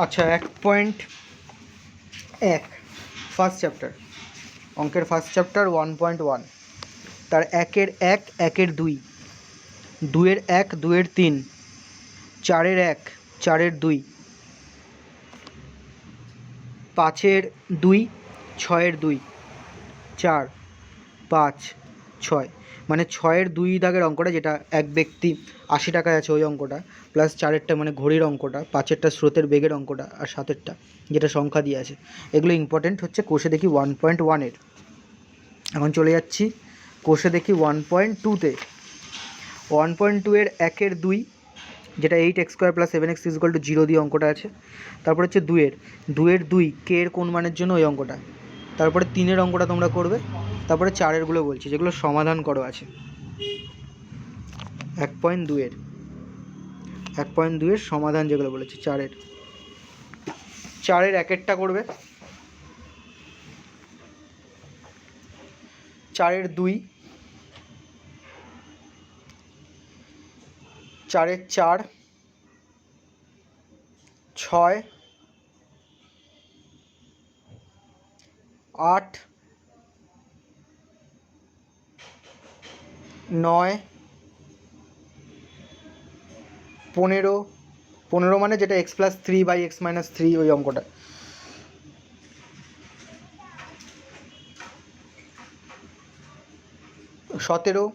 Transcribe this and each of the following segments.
আচ্ছা 1.1 first chapter, অঙ্কের first chapter 1.1, তার 1-এর 1, 1-এর 2, 2-এর 1, 2-এর 3, 4-এর 1, 4-এর 2, 5-এর 2, 6-এর 2, 4, 5, 6, মানে 6-এর 2 দাগের অঙ্কটা, যেটা এক ব্যক্তি 80 টাকায় আছে ওই অঙ্কটা, প্লাস 4-এরটা মানে ঘড়ির অঙ্কটা, 5-এরটা স্রোতের বেগের অঙ্কটা, আর 7-এরটা যেটা সংখ্যা দিয়ে আছে, এগুলো ইম্পর্টেন্ট হচ্ছে কোষে দেখি 1.1-এর। এখন চলে যাচ্ছি কোষে দেখি 1.2-তে। 1.2-এর 1-এর 2, যেটা 8x² + 7x = 0 দিয়ে অঙ্কটা আছে। তারপর হচ্ছে 2-এর 2 কে এর কোন মানের জন্য ওই অঙ্কটা। তারপরে 3-এর অঙ্কটা তোমরা করবে। তারপরে 4-এরগুলো বলছি, যেগুলো সমাধান করো আছে 1.2-এর। 1.2-এর সমাধান যেগুলো বলেছি 4-এর 1-এরটা করবে। 4-এর 2, 4-এর 4, 6, 8, 9, 15, 15 মানে যেটা x + 3/x - 3 ওই অঙ্কটা। 17,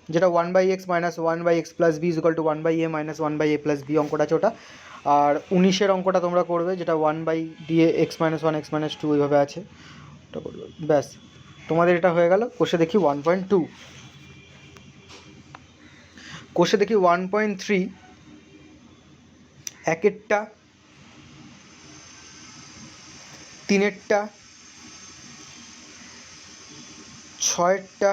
যেটা 1/x - 1/x + b = 1/a - 1/a + b অঙ্কটা আছে ওটা। আর 19-এর অঙ্কটা তোমরা করবে, যেটা 1/dx - 1 x - 2 ওইভাবে আছে, ওটা করবে। ব্যাস, তোমাদের এটা হয়ে গেল কোষে দেখি 1.2। কোষে দেখি 1.3, 1-এরটা, 3-এরটা, 6-এরটা,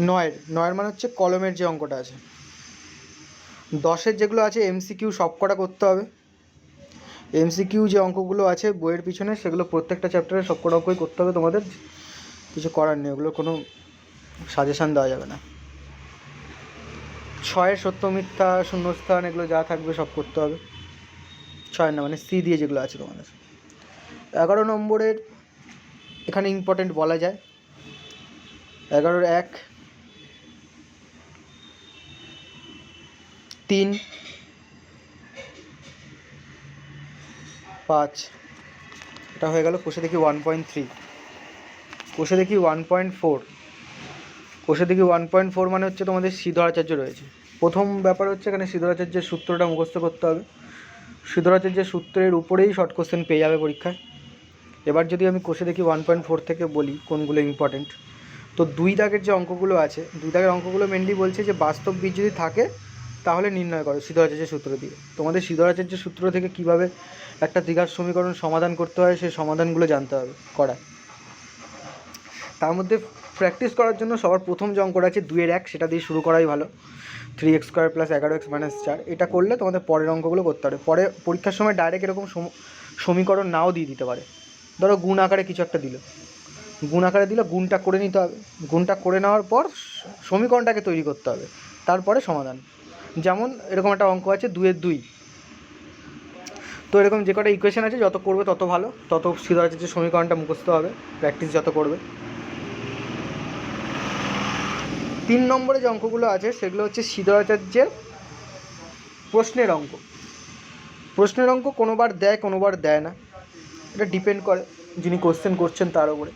9-এর মানে হচ্ছে কলমের যে অঙ্কটা আছে। 10-এর যেগুলো আছে এমসিকিউ সব কটা করতে হবে। এমসিকিউ যে অঙ্কগুলো আছে বইয়ের পিছনে, সেগুলো প্রত্যেকটা চ্যাপ্টারে সব কটা অঙ্কই করতে হবে তোমাদের, কিছু করার নেই, ওগুলো কোনো সাজেশান দেওয়া যাবে না। 6-এর সত্য মিথ্যা, শূন্যস্থান, এগুলো যা থাকবে সব করতে হবে। 6 না, মানে সি দিয়ে যেগুলো আছে তোমাদের। 11 নম্বরের এখানে ইম্পর্টেন্ট বলা যায়। 11-এর 1, 3, 5, এটা হয়ে গেল কোষে দেখি 1.3। কোষে দেখি 1.4। কোষে দেখি 1.4 মানে হচ্ছে তোমাদের শ্রীধরাচার্য রয়েছে। প্রথম ব্যাপার হচ্ছে এখানে শ্রীধরাচার্যের সূত্রটা মুখস্থ করতে হবে। শ্রীধরাচার্যের সূত্রের উপরেই শর্ট কোশ্চেন পেয়ে যাবে পরীক্ষায়। এবার যদি আমি কোষে দেখি 1.4 থেকে বলি কোনগুলো ইম্পর্টেন্ট, তো 2 দাগের যে অঙ্কগুলো আছে, 2 দাগের অঙ্কগুলো মেনলি বলছে যে বাস্তব বীজ যদি থাকে তাহলে নির্ণয় করো শ্রীধরাচার্যের সূত্র দিয়ে। তোমাদের শ্রীধরাচার্যের সূত্র থেকে কিভাবে একটা দ্বিঘাত সমীকরণ সমাধান করতে হয় সেই সমাধানগুলো জানতে হবে করা। তার মধ্যে প্র্যাকটিস করার জন্য সবার প্রথম যে অঙ্কটা আছে 2-এর 1, সেটা দিয়ে শুরু করাই ভালো। 3x² + 11x - 4, এটা করলে তোমাদের পরের অঙ্কগুলো করতে হবে। পরে পরীক্ষার সময় ডাইরেক্ট এরকম সমীকরণ নাও দিয়ে দিতে পারে। ধরো গুণ আকারে কিছু একটা দিল, গুণ আকারে দিলে গুণটা করে নিতে হবে। গুণটা করে নেওয়ার পর সমীকরণটাকে তৈরি করতে হবে, তারপরে সমাধান। যেমন এরকম একটা অঙ্ক আছে 2-এর 2, তো এরকম যে কটা ইকুয়েশন আছে যত করবে তত ভালো, তত শ্রীধরাচার্যের সমীকরণটা মুখস্থ হবে, প্র্যাকটিস যত করবে। 3 নম্বরে যে অঙ্কগুলো আছে সেগুলো হচ্ছে শ্রীধরাচার্যের প্রশ্নের অঙ্ক। প্রশ্নের অঙ্ক কোনোবার দেয় কোনোবার দেয় না, এটা ডিপেন্ড করে যিনি কোশ্চেন করছেন তার উপরে।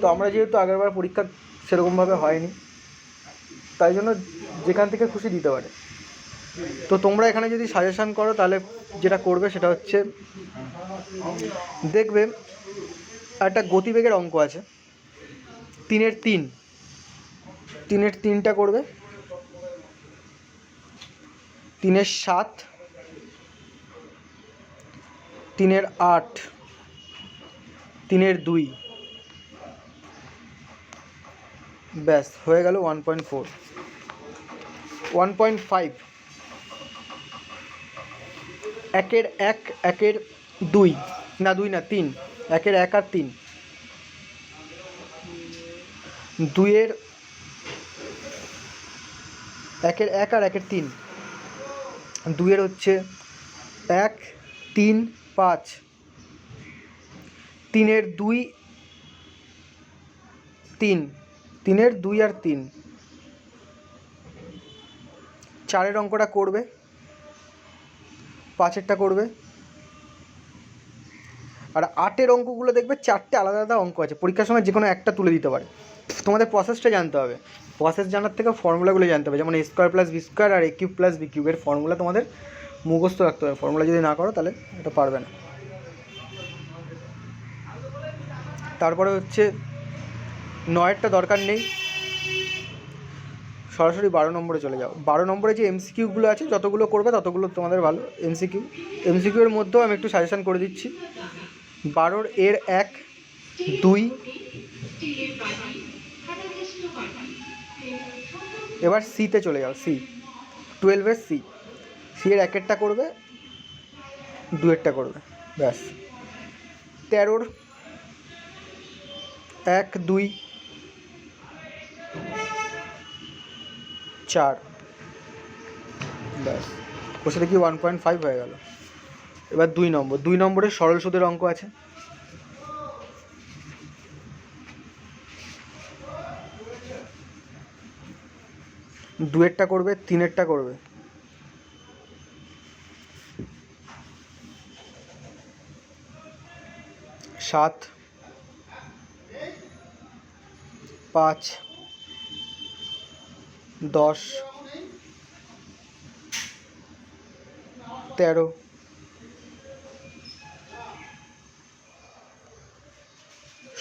তো আমরা যেহেতু আগেরবার পরীক্ষা সেরকমভাবে হয়নি, তাই জন্য যেখান থেকে খুশি দিতে পারে। তো তোমরা এখানে যদি সাজেশান করো তাহলে যেটা করবে সেটা হচ্ছে, দেখবে একটা গতিবেগের অঙ্ক আছে 3-এর 3, 3-এর 3টা করবে। 3-এর 7, 3-এর 8, 3-এর 2, ব্যাস হয়ে গেল 1.4। 1.5, 1-এর 1, 1-এর 2, না 2 না 3, 1-এর 1 আর 3, 2-এর 1-এর 1 আর 1-এর 3, 2-এর হচ্ছে 1, 3, 5, 3-এর 2, 3, 3-এর 2 আর 3, 4-এর অঙ্কটা করবে, 5-এরটা করবে, আর 8-এর অঙ্কগুলো দেখবে 4টে আলাদা আলাদা অঙ্ক আছে, পরীক্ষার সময় যে কোনো একটা তুলে দিতে পারে। তোমাদের প্রসেসটা জানতে হবে, প্রসেস জানার থেকে ফর্মুলাগুলো জানতে হবে, যেমন a² + b² আর a³ + b³ এর ফর্মুলা তোমাদের মুখস্থ রাখতে হবে। ফর্মুলা যদি না করো তাহলে এটা পারবে না। তারপরে হচ্ছে 9-এরটা দরকার নেই, সরাসরি 12 নম্বরে চলে যাও। 12 নম্বরে যে MCQগুলো আছে যতগুলো করবে ততগুলো তোমাদের ভালো। MCQ এর মধ্যেও আমি একটু সাজেশান করে দিচ্ছি। 12-এর 1, 2, এবার সিতে চলে যাও। সি 12-এর সি এর 1-এরটা করবে, 2-এরটা করবে, ব্যাস। 13-ওর 1, 2, 4, ব্যাস। কোষে দেখি 1.5 হয়ে গেল। এবার 2 নম্বরের সরল সুদের অঙ্ক আছে। দুয়েরটা করবে, 3-এরটা করবে, 7, 5, 10, 13,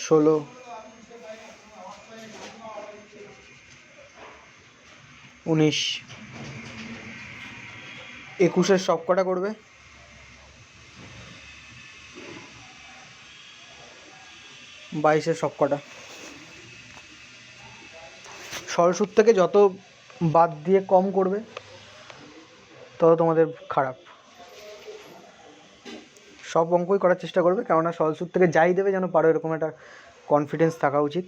16, 19, 21-এর সব কটা করবে, 22-এর সব কটা। সরল সুদ থেকে যত বাদ দিয়ে কম করবে তত তোমাদের খারাপ। সব অঙ্কই করার চেষ্টা করবে, কেননা সরল সুদ থেকে যাই দেবে যেন পারো এরকম একটা কনফিডেন্স থাকা উচিত।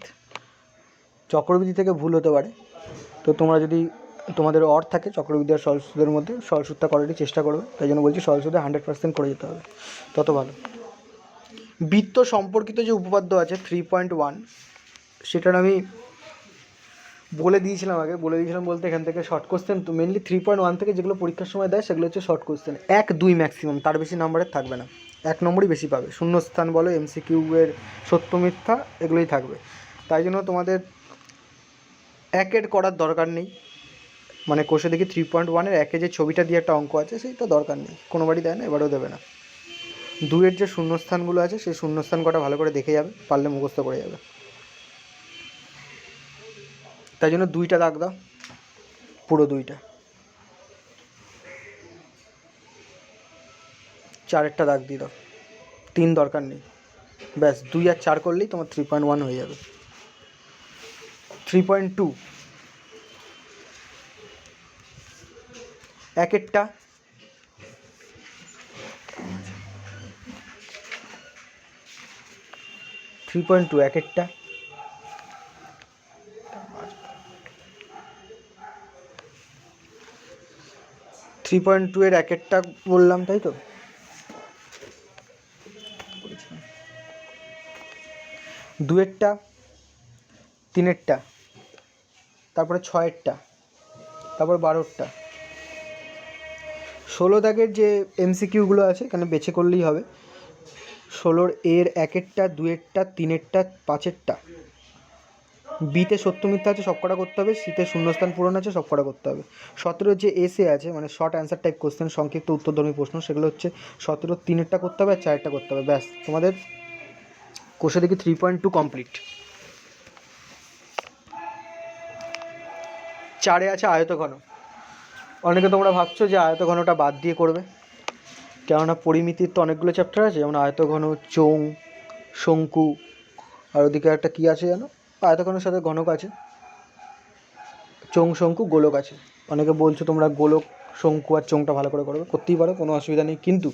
চক্রবৃদ্ধি থেকে ভুল হতে পারে, তো তোমরা যদি তোমাদের অর থাকে চক্রবৃদ্ধি আর সরল সুদের মধ্যে, সরল সুদটা করারই চেষ্টা করবে। তাই জন্য বলছি সরল সুদে 100% করে যেতে হবে, তত ভালো। বৃত্ত সম্পর্কিত যে উপপাদ্য আছে 3.1, সেটার আমি বলে দিয়েছিলাম বলতে এখান থেকে শর্ট কোশ্চেন তো মেনলি 3.1 থেকে যেগুলো পরীক্ষার সময় দেয় সেগুলো হচ্ছে শর্ট কোশ্চেন, 1, 2 ম্যাক্সিমাম, তার বেশি নাম্বারের থাকবে না, 1 নম্বরই বেশি পাবে। শূন্যস্থান বলো, MCQ এর সত্য মিথ্যা এগুলোই থাকবে। তাই জন্য তোমাদের 1-এর করার দরকার নেই, মানে কোষে দেখি 3.1-এর 1-এ যে ছবিটা দিয়ে একটা অঙ্ক আছে সেইটা দরকার নেই, কোনোবারই দেয় না, এবারেও দেবে না। 2-এর যে শূন্যস্থানগুলো আছে সেই শূন্যস্থান কটা ভালো করে দেখে যাবে, পারলে মুখস্থ করে যাবে। তাই জন্য 2টা দাগ দাও, পুরো 2টা। 4-এরটা দাগ দিয়ে দাও, 3 দরকার নেই, ব্যাস 2 আর 4 করলেই তোমার 3.1 হয়ে যাবে। 3.2, 1-এরটা, 3.2 1-এরটা, 3.2-এর 1-এরটা বললাম তাই তো, 2-এরটা, 3-এরটা, তারপরে 6-এরটা, তারপর 12-এরটা। 16 দাগের যে MCQগুলো আছে এখানে বেছে করলেই হবে। 16-এর 1-এরটা, 2-এরটা, 3-এরটা, 5-এরটা। বিতে সত্য মিথ্যা আছে সব কটা করতে হবে, সিতে শূন্যস্থান পূরণ আছে সব কটা করতে হবে। 17 যে এসে আছে মানে শর্ট অ্যান্সার টাইপ কোশ্চেন, সংক্ষিপ্ত উত্তরধর্মী প্রশ্ন, সেগুলো হচ্ছে 17 3-এরটা করতে হবে আর 4-এরটা করতে হবে, ব্যাস তোমাদের কোষে দেখি 3.2 কমপ্লিট। 4-এ আছে আয়তঘন। অনেকে তোমরা ভাবছো যে আয়তঘনটা বাদ দিয়ে করবে, কেননা পরিমিতির তো অনেকগুলো চ্যাপ্টার আছে, যেমন আয়তঘন, চোঙ, শঙ্কু, আর ওদিকে একটা কী আছে জানো, আয়তঘনের সাথে ঘনক আছে, চোঙ, শঙ্কু, গোলক আছে। অনেকে বলছো তোমরা গোলক, শঙ্কু আর চোঙটা ভালো করে করবে, করতেই পারো, কোনো অসুবিধা নেই, কিন্তু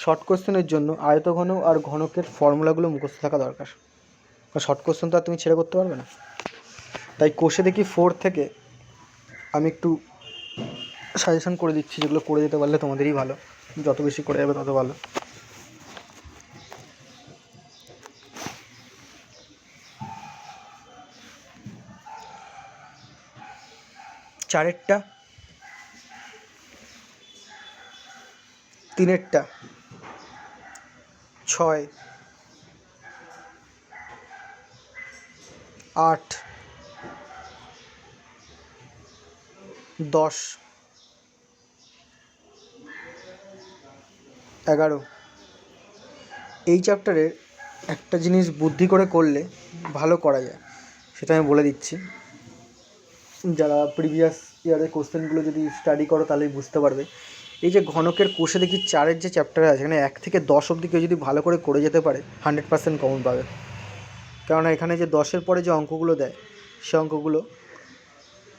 শর্ট কোশ্চেনের জন্য আয়তঘন আর ঘনকের ফর্মুলাগুলো মুখস্থ থাকা দরকার, কারণ শর্ট কোশ্চেন তো আর তুমি ছেড়ে করতে পারবে না। তাই কোষে দেখি 4 থেকে আমি একটু সাজেশন করে দিচ্ছি, যেগুলো করে দিতে পারলে তোমাদেরই ভালো, যত বেশি করে যাবে তত ভালো। চারেরটা, তিনেরটা, 6, 8, 10, 11। এই চ্যাপ্টারের একটা জিনিস বুদ্ধি করে করলে ভালো করা যায়, সেটা আমি বলে দিচ্ছি। যারা প্রিভিয়াস ইয়ারের কোশ্চেনগুলো যদি স্টাডি করো তাহলেই বুঝতে পারবে। এই যে ঘনকের কোষে দেখি 4-এর যে চ্যাপ্টার আছে, এখানে 1 থেকে 10 অবধি কেউ যদি ভালো করে করে যেতে পারে 100% কমন পাবে। কেননা এখানে যে 10-এর পরে যে অঙ্কগুলো দেয় সে অঙ্কগুলো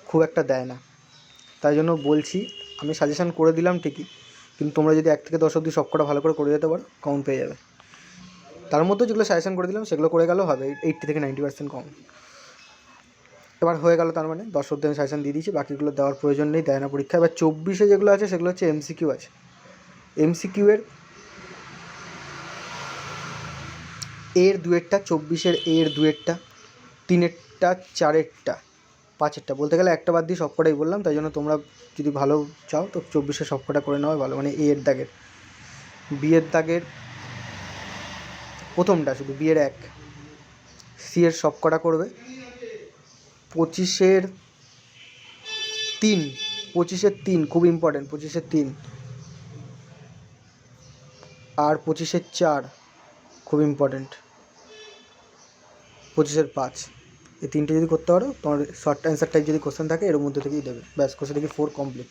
খুব একটা দেয় না। তাই জন্য বলছি, আমি সাজেশান করে দিলাম ঠিকই, কিন্তু তোমরা যদি 1 থেকে 10 অবধি সবকটা ভালো করে যেতে পারো কমন পেয়ে যাবে। তার মধ্যে যেগুলো সাজেশান করে দিলাম সেগুলো করে গেলেও হবে 80 থেকে 90% কমন। এবার হয়ে গেল, তার মানে 10 অবধি আমি সাজেশান দিয়ে দিয়েছি, বাকিগুলো দেওয়ার প্রয়োজন নেই, দেয় না পরীক্ষা। এবার 24-এ যেগুলো আছে সেগুলো হচ্ছে MCQ আছে। MCQ-এর এর 2-এরটা, 24-এর এর 2-এরটা, 3-এরটা, 4-এরটা, 5-এরটা, বলতে গেলে একটা বাদ দিয়ে সবকটাই বললাম। তাই জন্য তোমরা যদি ভালো চাও তো 24-এ সবকটা করে নেওয়াই ভালো। মানে এর দাগের, বিয়ের দাগের প্রথমটা শুধু বিয়ের 1, সি এর সবকটা করবে, 25-এর 3, 25-এর 3 খুব ইম্পর্টেন্ট, 25-এর 3 আর 25-এর 4 খুব ইম্পর্টেন্ট, 25-এর 5। এই 3টে যদি করতে পারো, তোমার শর্ট অ্যান্সার টাইপ যদি কোশ্চেন থাকে এর মধ্যে থেকেই দেবে, ব্যাস কোশ্চেন থেকে 4 কমপ্লিট।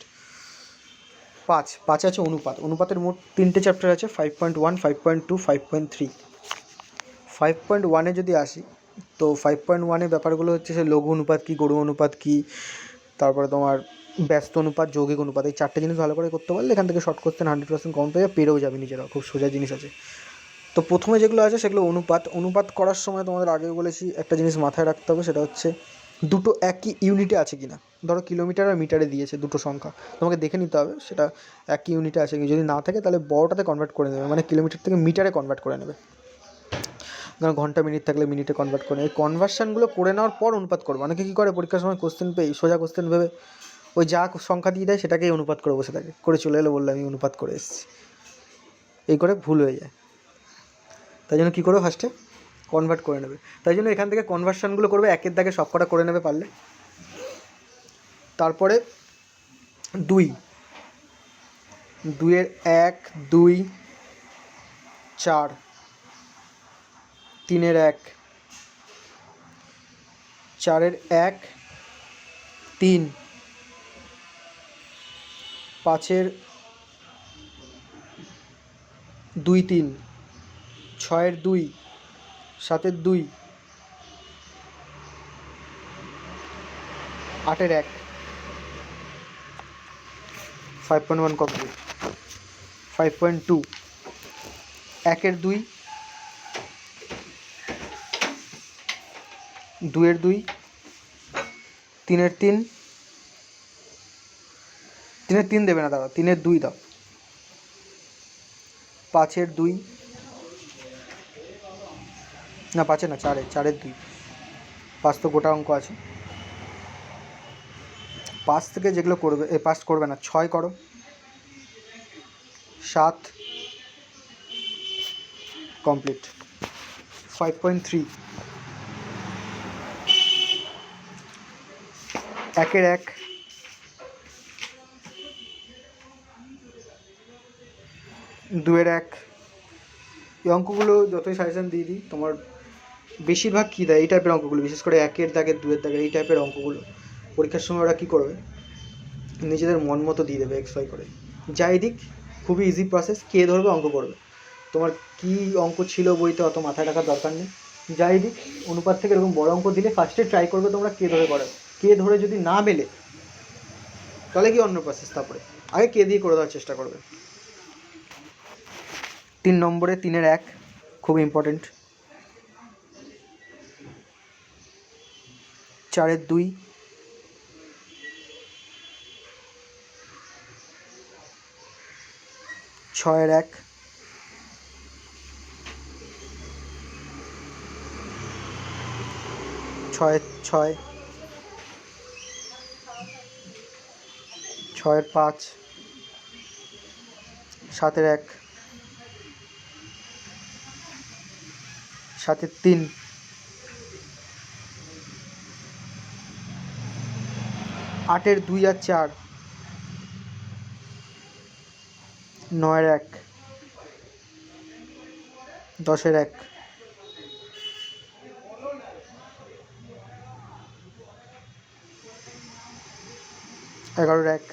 5 আছে অনুপাত। অনুপাতের মোট 3টে চ্যাপ্টার আছে, 5.1, 5.2, 5.3। 5.1-এ যদি আসি তো 5.1-এর ব্যাপারগুলো হচ্ছে সে লঘু অনুপাত কী, গড় অনুপাত কী, তারপরে তোমার ব্যস্ত অনুপাত, যৌগিক অনুপাত, এই 4টে জিনিস ভালো করে করতে পারলে এখান থেকে শর্ট কোশ্চেন 100% কম পেয়ে পেরেও যাবে নিজেরাও, খুব সোজা জিনিস আছে। তো প্রথমে যেগুলো আছে সেগুলো অনুপাত। অনুপাত করার সময় তোমাদের আগেও বলেছি একটা জিনিস মাথায় রাখতে হবে, সেটা হচ্ছে দুটো একই ইউনিটে আছে কি না। ধরো কিলোমিটার আর মিটারে দিয়েছে দুটো সংখ্যা, তোমাকে দেখে নিতে হবে সেটা একই ইউনিটে আছে কি। যদি না থাকে তাহলে বড়টাতে কনভার্ট করে নেবে, মানে কিলোমিটার থেকে মিটারে কনভার্ট করে নেবে। কারণ ঘন্টা মিনিট থাকলে মিনিটে কনভার্ট করে নেবে। এই কনভার্সানগুলো করে নেওয়ার পর অনুপাত করবে। অনেকে কী করে পরীক্ষার সময় কোশ্চেন পেয়ে সোজা কোশ্চেন ভেবে ওই যা সংখ্যা দিয়ে দেয় সেটাকেই অনুপাত করে বসে থাকে, করে চলে এলো বললে আমি অনুপাত করে এসেছি, এই করে ভুল হয়ে যায়। তাই জন্য কী করবে, ফার্স্টে কনভার্ট করে নেবে। তাই জন্য এখান থেকে কনভার্সানগুলো করবে, 1-এর দাগে সবকটা করে নেবে পারলে। তারপরে 2, 2-এর 1, 2, 4, 3-এর 1, 4-এর 1, 3, 5-এর 2, 3, 6-এর 2, 7-এর 2, 8-এর 1। 5.1 কমপ্লিট। 5.2, 1-এর 2, 2-এর 2, 3-এর 3, 3-এর 3 দেবে না, দাঁড়াও 3-এর 2 দাও, 5-এর 2, না 5-এ না 4-এর 2, 5 তো গোটা অঙ্ক আছে। 5 থেকে যেগুলো করবে, 5 করবে না, 6 করো, 7 কমপ্লিট। 5.3, 1-এর 1, 2-এর 1। এই অঙ্কগুলো যতই সাজেশান দিয়ে দিই তোমার বেশিরভাগ কী দেয়, এই টাইপের অঙ্কগুলো, বিশেষ করে 1-এর দাগের, 2-এর দাগের, এই টাইপের অঙ্কগুলো পরীক্ষার সময় ওরা কী করবে, নিজেদের মন মতো দিয়ে দেবে XY করে। যাই দিক খুবই ইজি প্রসেস, কে ধরবে অঙ্ক করবে, তোমার কী অঙ্ক ছিল বইতে অত মাথায় রাখার দরকার নেই। যাই দিক অনুপাত থেকে এরকম বড় অঙ্ক দিলে ফার্স্টে ট্রাই করবে তোমরা কে ধরে করার, কে ধরে যদি না মেলে তাহলে কি অন্য প্রসেস, তারপরে আগে কে দিয়ে করে দেওয়ার চেষ্টা করবে। 3 নম্বরে 3-এর 1 খুব ইম্পর্টেন্ট, 4-এর 2, 6 1, 6 6, 6 5, 7 1, 7 3, 8 2 আর 4, 9 1, 10 1, 11 1,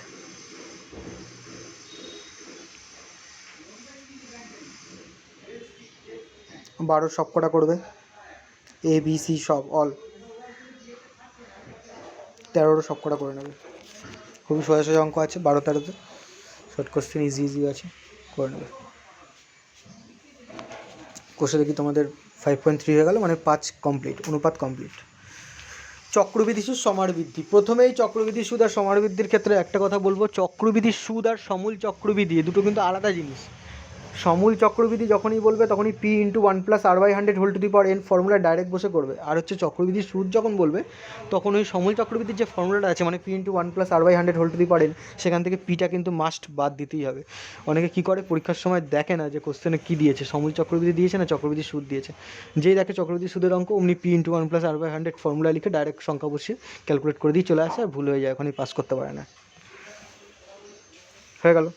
12 সব কটা করবে, ABC সব অল, 13 সব কটা করে নেবে। খুবই সোজা সোজা অঙ্ক আছে 12 13তে, শর্ট কোশ্চেন ইজি আছে, করে নেবে। কোষে দেখি তোমাদের 5.3 হয়ে গেল, মানে 5 কমপ্লিট, অনুপাত কমপ্লিট। চক্রবৃদ্ধি সুদ সমারবৃদ্ধি। প্রথমেই চক্রবৃদ্ধি সুদ আর সমারবৃদ্ধির ক্ষেত্রে একটা কথা বলবো, চক্রবৃদ্ধি সুদ আর সমূল চক্রবৃদ্ধি দুটো কিন্তু আলাদা জিনিস। সমূল চক্রবৃদ্ধি যখনই বলবে তখনই P × 1 + r/100 ফর্মুলা ডাইরেক্ট বসে করবে। আর হচ্ছে চক্রবৃদ্ধি সুদ যখন বলবে তখন ওই সমূল চক্রবৃদ্ধির যে ফর্মুলাটা আছে, মানে P × 1 + r/100 সেখান থেকে পিটা কিন্তু মাস্ট বাদ দিতেই হবে। অনেকে কী করে, পরীক্ষার সময় দেখে না যে কোশ্চেনে কী দিয়েছে, সমূল চক্রবৃদ্ধি দিয়েছে না চক্রবৃদ্ধি সুদ দিয়েছে। যেই দেখে চক্রবৃদ্ধি সুদের অঙ্ক, অমনি P × 1 + r/100 ফর্মুলা লিখে ডাইরেক্ট সংখ্যা বসিয়ে ক্যালকুলেট করে দিয়ে চলে আসে, আর ভুল হয়ে যায়, ওখানেই পাস করতে পারে না। হয়ে গেল।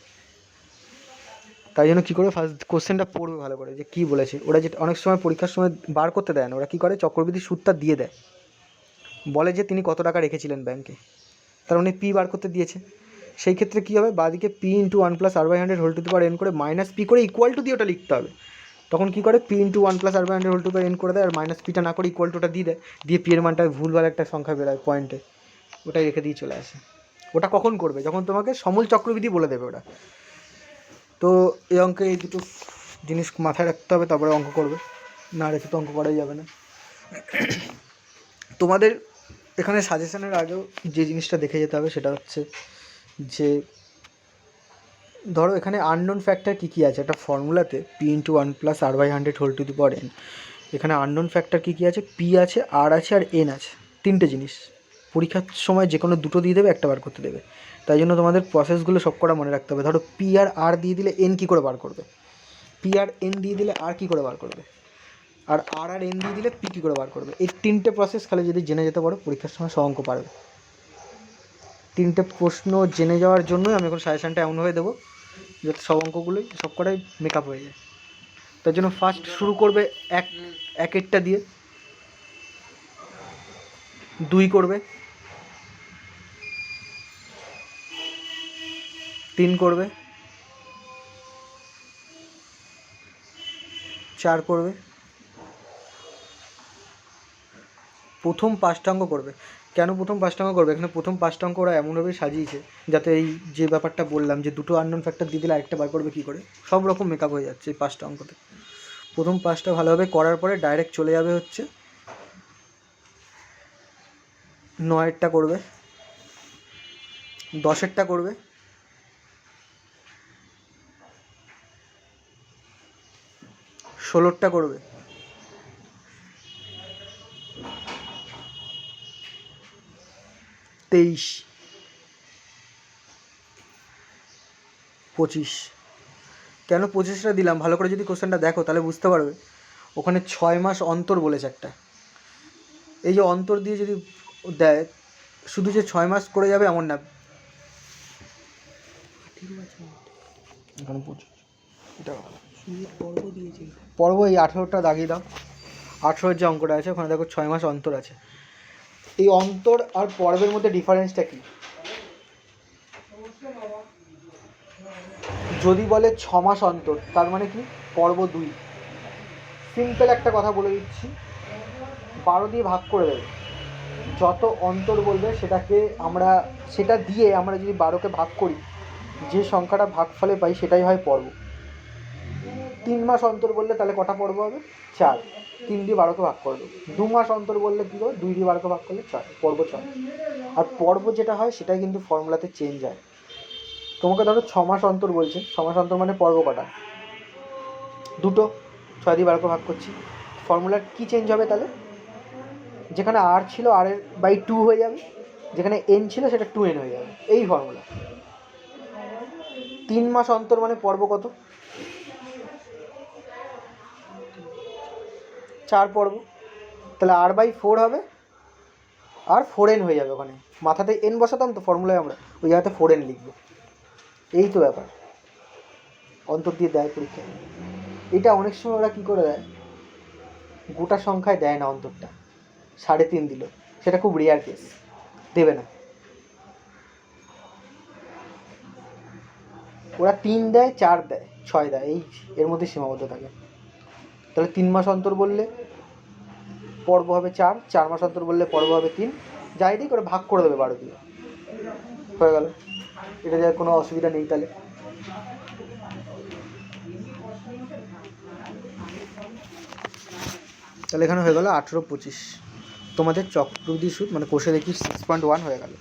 তাই জন্য কী করে, ফার্স্ট কোশ্চেনটা পড়বে ভালো করে যে কী বলেছে। ওরা যেটা অনেক সময় পরীক্ষার সময় বার করতে দেয় না, ওরা কী করে চক্রবৃদ্ধি সুদটা দিয়ে দেয়, বলে যে তিনি কত টাকা রেখেছিলেন ব্যাংকে, তার মানে পি বার করতে দিয়েছে। সেই ক্ষেত্রে কী হবে, বাদিকে P × 1 + r/100 করে মাইনাস পি করে ইকুয়াল টু দিয়ে ওটা লিখতে হবে। তখন কী করে, P × 1 + r/100 করে দেয়, আর মাইনাস পিটা না করে ইকুয়াল টুটা দিয়ে দেয়, দিয়ে পি এর মানটা ভুলভাল একটা সংখ্যা বেরোয় পয়েন্টে, ওটাই রেখে দিয়ে চলে আসে। ওটা কখন করবে, যখন তোমাকে সমূল চক্রবৃদ্ধি বলে দেবে ওটা। তো এই অঙ্কে এই দুটো জিনিস মাথায় রাখতে হবে, তারপরে অঙ্ক করবে, না রেখে তো অঙ্ক করাই যাবে না। তোমাদের এখানে সাজেশনের আগেও যে জিনিসটা দেখে যেতে হবে সেটা হচ্ছে যে, ধরো এখানে আননোন ফ্যাক্টর কী কী আছে, একটা ফর্মুলাতে P × 1 + r/100 এখানে আননোন ফ্যাক্টর কী কী আছে, P আছে, R আছে, আর N আছে, তিনটে জিনিস। পরীক্ষার সময় যে কোনো দুটো দিয়ে দেবে, একটা বার করতে দেবে। তাই জন্য তোমাদের প্রসেসগুলো সব কটা মনে রাখতে হবে। ধরো P আর R দিয়ে দিলে N কী করে বার করবে, P আর N দিয়ে দিলে R কী করে বার করবে, আর R আর N দিয়ে দিলে P কী করে বার করবে। এই তিনটে প্রসেস খালি যদি জেনে যেতে পারো, পরীক্ষার সময় সব অঙ্ক পারবে। তিনটে প্রশ্ন জেনে যাওয়ার জন্যই আমি এখন সাজেশানটা এমনভাবে দেবো যাতে সব অঙ্কগুলোই সব কটাই মেকআপ হয়ে যায়। তার জন্য ফার্স্ট শুরু করবে একেরটা দিয়ে, 2 করবে, 3 করবে, 4 করবে, প্রথম 5টা অঙ্ক করবে। কেন প্রথম 5টা অঙ্ক করবে, এখানে প্রথম 5টা অঙ্ক ওরা এমনভাবেই সাজিয়েছে যাতে এই যে ব্যাপারটা বললাম যে দুটো আননোন ফ্যাক্টর দিয়ে দিলে আরেকটা বার করবে কী করে, সব রকম মেকআপ হয়ে যাচ্ছে এই 5টা অঙ্কতে। প্রথম 5টা ভালোভাবে করার পরে ডাইরেক্ট চলে যাবে হচ্ছে 9এরটা করবে, 10এরটা করবে, 16টা করবে, 23, 25। কেন 25টা দিলাম, ভালো করে যদি কোশ্চেনটা দেখো তাহলে বুঝতে পারবে। ওখানে 6 মাস অন্তর বলেছে একটা, এই যে অন্তর দিয়ে যদি দেয়, শুধু যে 6 মাস করে যাবে এমন না। পর্ব এই 18টা দাগিয়ে দাও, 18-এর যে অঙ্কটা আছে ওখানে দেখো 6 মাস অন্তর আছে। এই অন্তর আর পর্বের মধ্যে ডিফারেন্সটা কী, যদি বলে 6 মাস অন্তর তার মানে কি, পর্ব 2। সিম্পল একটা কথা বলে দিচ্ছি, 12 দিয়ে ভাগ করে দেবে, যত অন্তর বলবে সেটা দিয়ে আমরা যদি 12কে ভাগ করি, যে সংখ্যাটা ভাগফলে পাই সেটাই হয় পর্ব। 3 মাস অন্তর বললে তাহলে কটা পর্ব হবে, 4, 3 দিয়ে 12কে ভাগ করবে। 2 মাস অন্তর বললে কী হবে, 2 দিয়ে 12কে ভাগ করলে 4, পর্ব 4। আর পর্ব যেটা হয় সেটাই কিন্তু ফর্মুলাতে চেঞ্জ হয়। তোমাকে ধরো 6 মাস অন্তর বলছে, 6 মাস অন্তর মানে পর্ব কটা, দুটো, 6 দিয়ে 12 ভাগ করছি। ফর্মুলার কী চেঞ্জ হবে তাহলে? যেখানে আর ছিল আর এর বাই 2 হয়ে যাবে, যেখানে এন ছিল সেটা 2n হয়ে যাবে, এই ফর্মুলা। 3 মাস অন্তর মানে পর্ব কত? 4 পর্ব, তাহলে আর বাই 4 হবে আর 4n হয়ে যাবে। ওখানে মাথাতে n বসাতাম তো ফর্মুলায়, আমরা ওই জায়গাতে 4n লিখবো। এই তো ব্যাপার, অন্তর দিয়ে দেয় পরীক্ষা। এটা অনেক সময় ওরা কী করে দেয়, গোটা সংখ্যায় দেয় না অন্তরটা, 3.5 দিল, সেটা খুব রেয়ার কেস, দেবে না। ওরা 3 দেয়, 4 দেয়, 6 দেয়, এই এর মধ্যে সীমাবদ্ধ থাকে। তাহলে 3 মাস অন্তর বললে পর্ব হবে 4, 4 মাস অন্তর বললে পর্ব হবে 3, যাই দিই করে ভাগ করে দেবে 12 দিয়ে, হয়ে গেল। এটা যার কোনো অসুবিধা নেই। তাহলে এখানে হয়ে গেল 18-25 তোমাদের চক্রবৃদ্ধি সুদ মানে কোষে দেখি 6.1 হয়ে গেল।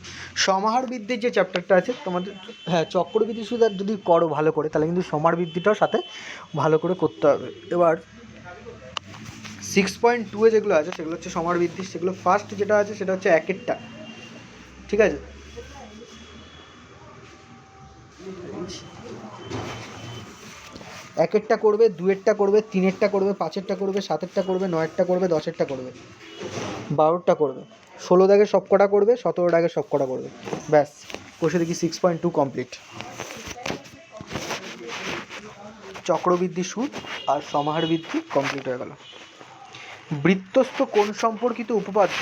সমাহার বৃদ্ধির যে চ্যাপ্টারটা আছে তোমাদের, হ্যাঁ চক্রবৃদ্ধি সুদ আর যদি করো ভালো করে তাহলে কিন্তু সমাহার বৃদ্ধিটাও সাথে ভালো করে করতে হবে। এবার 6.2 যেগুলো আছে সেগুলো হচ্ছে সমাহার বৃদ্ধি, সেগুলো ফার্স্ট যেটা আছে সেটা হচ্ছে একেরটা, ঠিক আছে? একেরটা করবে, দুয়েরটা করবে, তিনেরটা করবে, পাঁচেরটা করবে, সাতেরটা করবে, নয়েরটা করবে, 10এরটা করবে, 12টা করবে, 16 দাগের সব কটা করবে, 17 দাগের সব কটা করবে, ব্যাস কোষে দেখি 6.2 কমপ্লিট। চক্রবৃদ্ধি সুদ আর সমাহার বৃদ্ধি কমপ্লিট হয়ে গেল। বৃত্তস্থ কোণ সম্পর্কিত উপপাদ্য,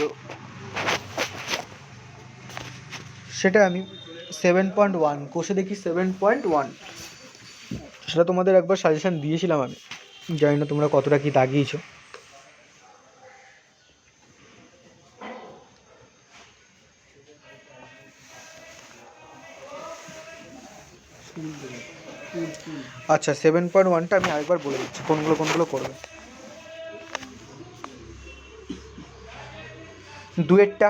সেটা আমি 7.1 কোষে দেখি 7.1, সেটা তোমাদের একবার সাজেশন দিয়েছিলাম আমি, জানি না তোমরা কতটা কি দাগিয়েছো। আচ্ছা 7.1টা আমি আরেকবার বলে দিচ্ছি কোনগুলো করবে। দুয়েরটা,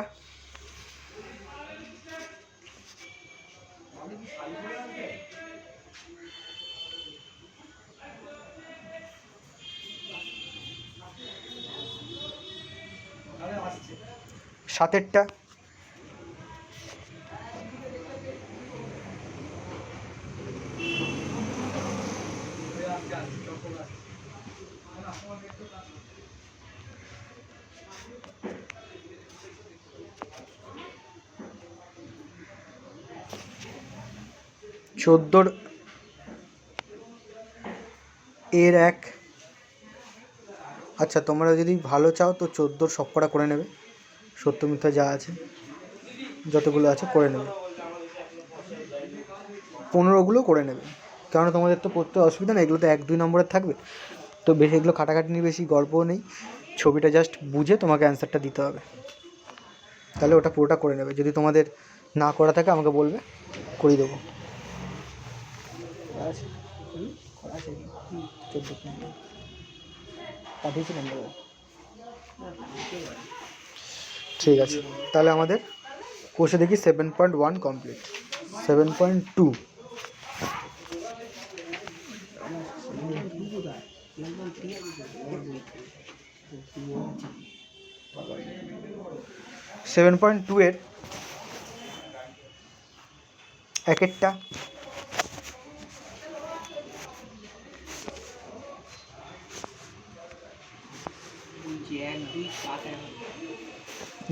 সাতেরটা, চোদ্দোর এর এক। আচ্ছা তোমরা যদি ভালো চাও তো 14 সব কটা করে নেবে, সত্য মিথ্যা যা আছে যতগুলো আছে করে নেবে, 15গুলো করে নেবে, কারণ তোমাদের তো পড়তে অসুবিধা নেই, এগুলো তো 1-2 নম্বরের থাকবে, তো বেশি এগুলো খাটাখাটি নিয়ে বেশি গল্পও নেই, ছবিটা জাস্ট বুঝে তোমাকে অ্যান্সারটা দিতে হবে, তাহলে ওটা পুরোটা করে নেবে। যদি তোমাদের না করা থাকে আমাকে বলবে, করিয়ে দেবো। ঠিক আছে, তাহলে আমাদের কোষে দেখি 7.1 কমপ্লিট। 7.2 7.2 এর একেরটা,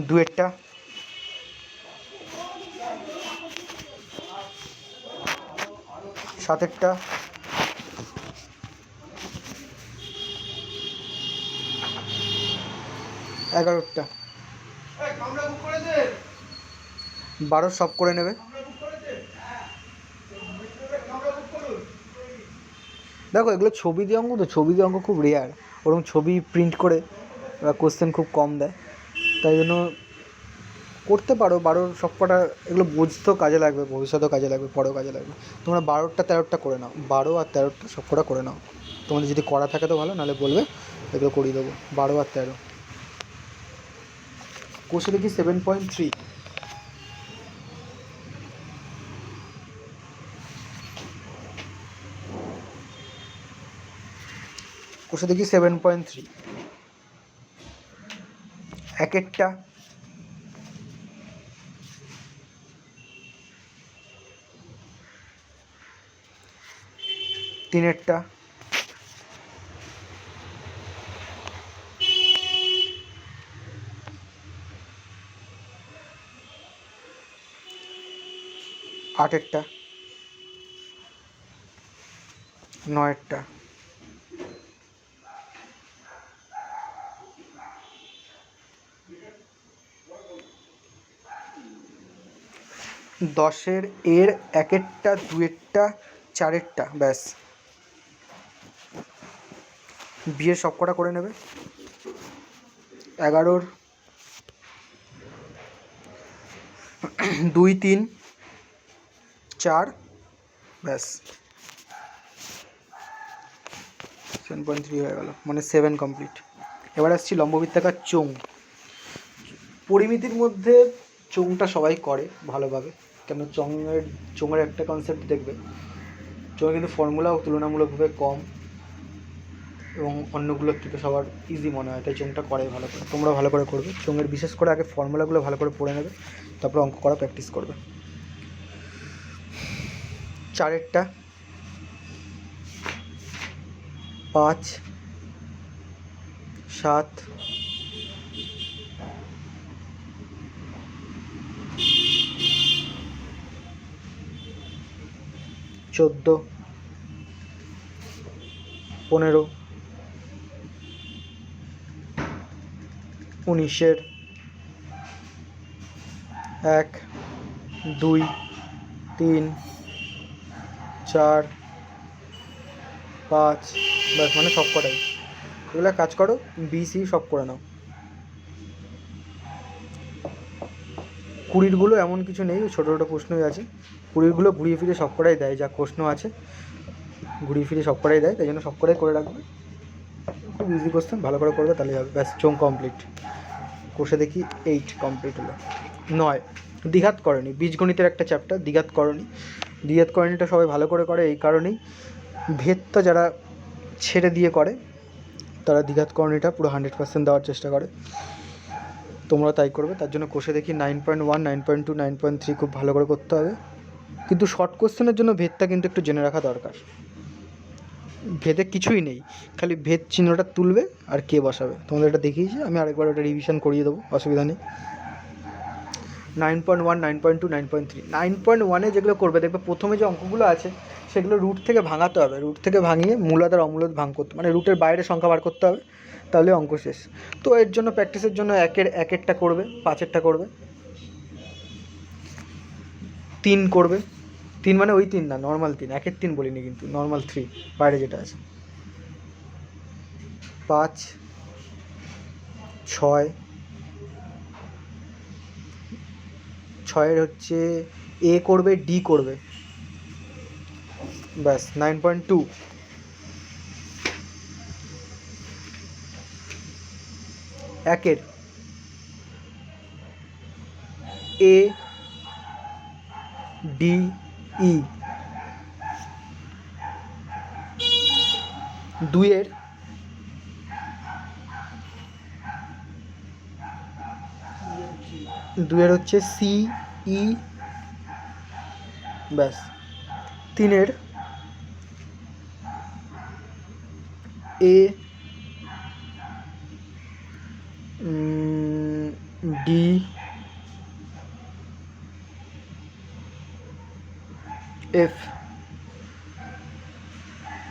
দুয়েরটা, সাতেরটা, এগারোটা, 12 সব করে নেবে। দেখো এগুলো ছবি দিয়ে অঙ্ক, তো ছবি দিয়ে অঙ্ক খুব রেয়ার, ওরকম ছবি প্রিন্ট করে কোশ্চেন খুব কম দেয়, তাই জন্য করতে পারো 12 সব কটা, এগুলো বুঝতেও কাজে লাগবে, ভবিষ্যতেও কাজে লাগবে, পরেও কাজে লাগবে। তোমরা 12টা 13টা করে নাও, 12 আর 13টা সব কটা করে নাও, তোমাদের যদি করা থাকে তো ভালো, নাহলে বলবে এগুলো করিয়ে দেবো। 12 আর 13 কোষে দেখি 7.3, কষে দেখি 7.3। একেরটা, তিনেরটা, আটেরটা, নয়েরটা, দশের এর একেরটা, দুয়েরটা, চারেরটা, ব্যাস। বিয়ের সব কটা করে নেবে। 11-র 2, 3, 4, ব্যাস। 7.3 হয়ে গেল, মানে 7 কমপ্লিট। এবার আসছি লম্ববৃত্তাকার চোঙ। পরিমিতির মধ্যে চোঙটা সবাই করে ভালোভাবে, কেন চোঙের একটা কনসেপ্ট দেখবে, চোঙে কিন্তু ফর্মুলাও তুলনামূলকভাবে কম এবং অন্যগুলোর থেকে সবার ইজি মনে হয়, তাই চোঙটা করে ভালো করে। তোমরা ভালো করে করবে চোঙের, বিশেষ করে আগে ফর্মুলাগুলো ভালো করে পড়ে নেবে, তারপরে অঙ্ক করা প্র্যাকটিস করবে। চারেরটা, 5, 7, 14, 15, 19-এর 1, 2, 3, 4, 5, ব্যাস, মানে সব কটাই। এগুলো কাজ করো, BC সব করে নাও। 20-গুলো এমন কিছু নেই, ছোটো ছোটো প্রশ্নই আছে। 20-গুলো ঘুরিয়ে ফিরে সব কটাই দেয়, যা প্রশ্ন আছে ঘুরিয়ে ফিরে সব কটাই দেয়, তাই জন্য সব কটাই করে রাখবে। খুব ইজি কোশ্চেন, ভালো করে করবে তাহলেই হবে, ব্যাস। চোঙ কমপ্লিট। কষে দেখি 8 কমপ্লিট হলো। 9, দ্বিঘাত করণী, বীজগণিতের একটা চ্যাপ্টার, দ্বিঘাত করণী। দ্বিঘাত করণীটা সবাই ভালো করে করে এই কারণেই, ভেদটা যারা ছেড়ে দিয়ে করে তারা দ্বিঘাত করণীটা পুরো 100% দেওয়ার চেষ্টা করে, তোমরা তাই করবে। তার জন্য কষে দেখি 9.1, 9.2, 9.3 খুব ভালো করে করতে হবে। কিন্তু শর্ট কোশ্চেনের জন্য ভেদটা কিন্তু একটু জেনে রাখা দরকার। ভেদে কিছুই নেই, খালি ভেদ চিহ্নটা তুলবে আর কে বসাবে, তোমাদের এটা দেখিয়েছি আমি, আরেকবার ওটা রিভিশন করিয়ে দেবো, অসুবিধা নেই। 9.1, 9.2, 9.3। 9.1-এ যেগুলো করবে দেখবে প্রথমে যে অঙ্কগুলো আছে সেগুলো রুট থেকে ভাঙাতে হবে, রুট থেকে ভাঙিয়ে মূলাধার অমূলদ ভাঙ করতে, মানে রুটের বাইরে সংখ্যা বার করতে হবে, তাহলে অঙ্ক শেষ। তো এর জন্য প্র্যাকটিসের জন্য একেরটা করবে, 5-এরটা করবে, 3 করবে। 3 মানে ওই 3 না, নর্মাল 3, 1-এর 3 বলিনি কিন্তু, নর্মাল 3 বাইরে যেটা আছে। 5, 6, 6-এর হচ্ছে A করবে, D করবে, ব্যাস। 9.2, একের A, D, E। 2-এর হচ্ছে C, E, ব্যাস। 3-এর A, D, F।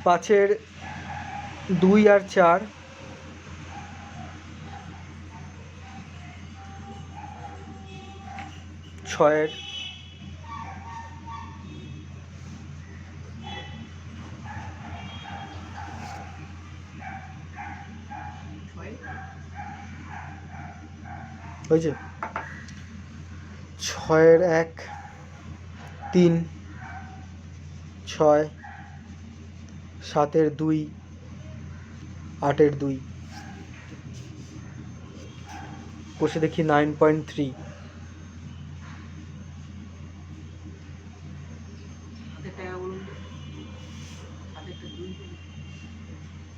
5-এর 2 আর 4, 6-এর হয়েছে, 6-এর 1, 3, 6, 7-এর 2, 8-এর 2। কষে দেখি 9.3।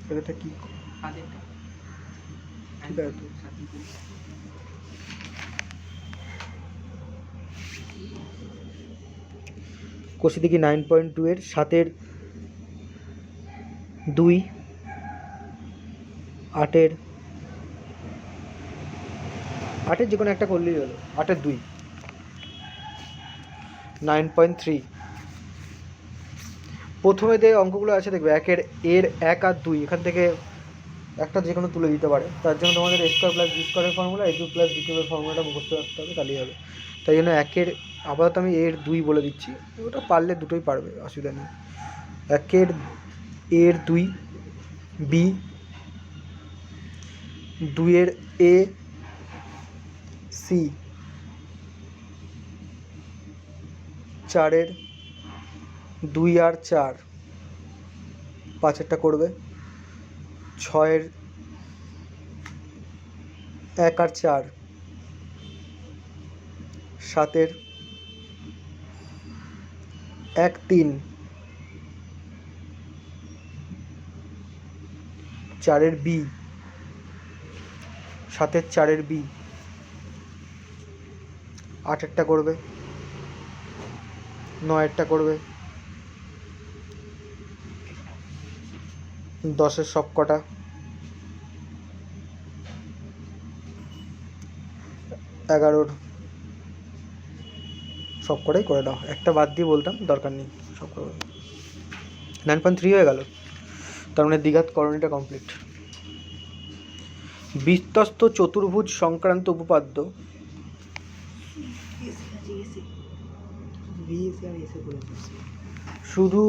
এটা কি ঠিক আছে তো কষে দেখি 9.2 এর 7-এর 2, 8-এর যে কোনো একটা করলেই হলো। 8-এর 2, 9.3। প্রথমে যে অঙ্কগুলো আছে দেখবে এর 1 আর 2 এখান থেকে একটা যে কোনো তুলে দিতে পারে। তার জন্য তোমাদের a স্কোয়ার প্লাস b স্কোয়ারের formula, a cube plus b কিউবের ফর্মুলাটা মুখস্থ রাখতে হবে, তাহলেই হবে। তাই জন্য আপাতত আমি এর 2 বলে দিচ্ছি, ওটা পারলে দুটোই পারবে, অসুবিধা নেই। 1-এর 2 b, 2-এর a c, 4-এর 2 আর 4, 5-এরটা করবে, 6-এর 1 আর 4, 7-এর 1, 3, 4-এর b, 7-এর 4-এর b, 8-এরটা করবে, 9-এরটা করবে, 10-এর সব কটা, 11-ওর সব কটাই করে দাও, একটা বাদ দিয়ে বলতাম, দরকার নেই, সব করে 9.3 হয়ে গেল। তার মানে দ্বিঘাত করণীটা কমপ্লিট। বিস্তস্ত চতুর্ভুজ সংক্রান্ত উপপাদ্য শুধু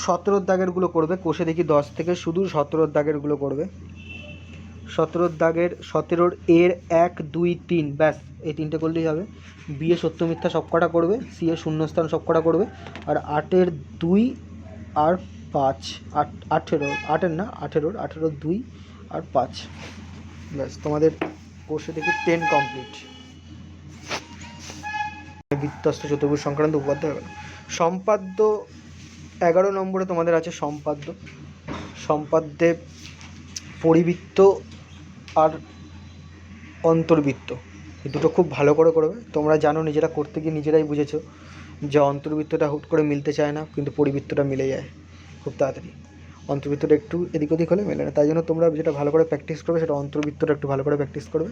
17 দাগেরগুলো করবে। কোষে দেখি 10 থেকে শুধু 17 দাগেরগুলো করবে। 17 দাগের 17-র এর 1, 2, 3 ব্যাস, এই 3টে করলেই হবে। বি এ সত্য মিথ্যা সব কটা করবে, সি এ শূন্যস্থান সব কটা করবে, আর 8-এর 2 আর 5, 18-এর 2 আর 5 ব্যাস, তোমাদের কোষে দেখি 10 কমপ্লিট। বিস্তস্ত চতুর্ভুজ সংক্রান্ত উপপাদ্য হয়ে গেল। সম্পাদ্য 11 নম্বরে তোমাদের আছে সম্পাদ্যে পরিবৃত্ত আর অন্তর্বৃত্ত, এই দুটো খুব ভালো করে করবে। তোমরা জানো, নিজেরা করতে গিয়ে নিজেরাই বুঝেছো যে অন্তর্বৃত্তটা হুট করে মিলতে চায় না, কিন্তু পরিবৃত্তটা মিলে যায় খুব তাড়াতাড়ি। অন্তর্বৃত্তটা একটু এদিক ওদিক হলে মেলে না, তাই জন্য তোমরা যেটা ভালো করে প্র্যাকটিস করবে সেটা অন্তর্বৃত্তটা একটু ভালো করে প্র্যাকটিস করবে।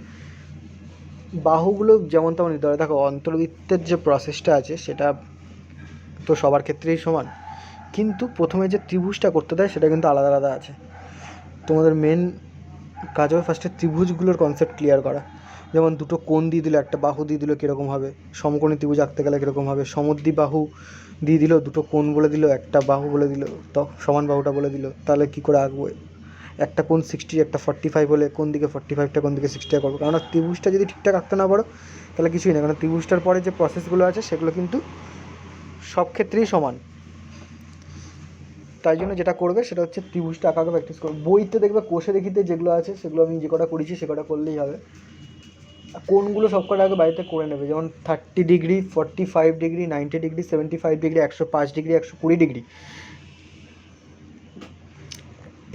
বাহুগুলো যেমন তেমন নিতে হবে। দেখো, অন্তর্বৃত্তের যে প্রসেসটা আছে সেটা তো সবার ক্ষেত্রেই সমান, কিন্তু প্রথমে যে ত্রিভুজটা করতে দেয় সেটা কিন্তু আলাদা আলাদা আছে। তোমাদের মেন কাজ হবে ফার্স্টে ত্রিভুজগুলোর কনসেপ্ট ক্লিয়ার করা। যেমন দুটো কোণ দিয়ে দিল, একটা বাহু দিয়ে দিল, কীরকম হবে? সমকোণী ত্রিভুজ আঁকতে গেলে কীরকম হবে? সমদ্বিবাহু দিয়ে দিল, দুটো কোণ বলে দিল, একটা বাহু বলে দিল, তো সমান বাহুটা বলে দিল, তাহলে কী করে আঁকবো? একটা কোণ 60, একটা 45 হলে কোন দিকে 45টা, কোন দিকে 60টা করবো? কারণ ত্রিভুজটা যদি ঠিকঠাক আঁকতে না পারো তাহলে কিছুই না, কারণ ত্রিভুজটার পরে যে প্রসেসগুলো আছে সেগুলো কিন্তু সব ক্ষেত্রেই সমান। তাই জন্য যেটা করবে সেটা হচ্ছে ত্রিভুজটা আঁকাকে প্র্যাকটিস করবে। বইতে দেখবে কোষে দেখিতে যেগুলো আছে সেগুলো আমি যে কটা করেছি সে কটা করলেই হবে। কোণগুলো সব কটা আগে বাড়িতে করে নেবে, যেমন 30 degree, 45 degree, 90 degree, 75 degree, 105 degree, 120 degree,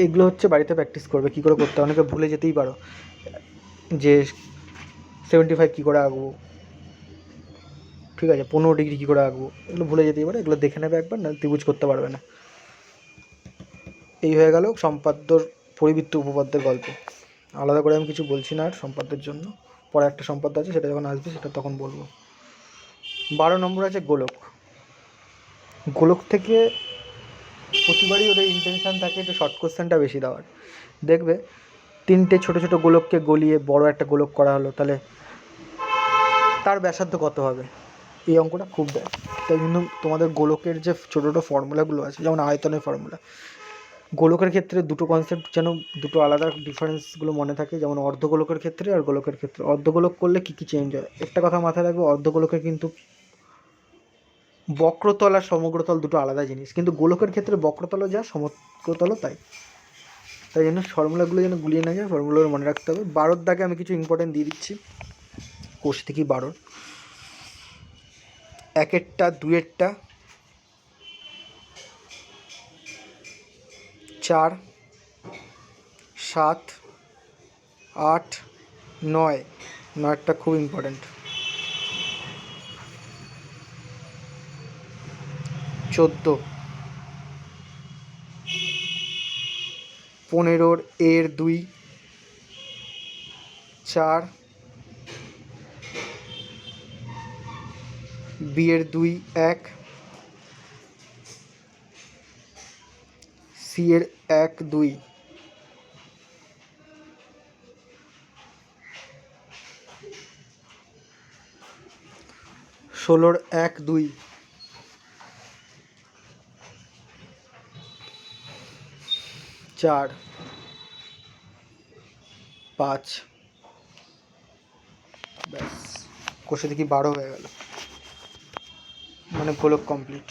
এগুলো হচ্ছে বাড়িতে প্র্যাকটিস করবে কী করে করতে। অনেকে ভুলে যেতেই পারো যে 75 কী করে আঁকবো, ঠিক আছে, 15 ডিগ্রি কী করে আঁকবো, এগুলো ভুলে যেতেই পারে। এগুলো দেখে নেবে একবার, না ত্রিভুজ করতে পারবে না। এই হয়ে গেল সম্পাদ্যর পরিবৃত্ত উপপাদ্যের গল্প। আলাদা করে আমি কিছু বলছি না আর সম্পাদ্যের জন্য, পরে একটা সম্পাদ্য আছে সেটা যখন আসবে সেটা তখন বলবো। 12 নম্বর আছে গোলক। গোলক থেকে প্রতিবারই ওদের ইন্টেনশান থাকে একটু শর্ট কোশ্চেনটা বেশি দেওয়ার। দেখবে 3টে ছোটো ছোটো গোলককে গলিয়ে বড় একটা গোলক করা হলো, তাহলে তার ব্যাসার্ধ কত হবে? এই অঙ্কটা খুব দেয়। তাই জন্য তোমাদের গোলকের যে ছোটো ছোটো ফর্মুলাগুলো আছে, যেমন আয়তনের ফর্মুলা, গোলকের ক্ষেত্রে দুটো কনসেপ্ট যেন দুটো আলাদা ডিফারেন্সগুলো মনে থাকে, যেমন অর্ধগোলকের ক্ষেত্রে আর গোলকের ক্ষেত্রে। অর্ধগোলক করলে কী কী চেঞ্জ হয় একটা কথা মাথায় রাখবে, অর্ধগোলকে কিন্তু বক্রতল আর সমগ্রতল দুটো আলাদা জিনিস, কিন্তু গোলকের ক্ষেত্রে বক্রতলও যা, সমগ্রতলও তাই। তাই জন্য ফর্মুলাগুলো যেন গুলিয়ে না যায়, ফর্মুলাগুলো মনে রাখতে হবে। 12 দাগে আমি কিছু ইম্পর্টেন্ট দিয়ে দিচ্ছি কোষ থেকে। 12 1-এরটা, 2-এরটা, 4, 7, 8, 9, 9টা খুব ইম্পর্ট্যান্ট, 14, 15 এর 2, 4, বি এর 2, 1, সি এর 1, 2, 16 1, 2, 4, 5, ব্যাস কষে দেখি 12 হয়ে গেল, মানে গোলক কমপ্লিট।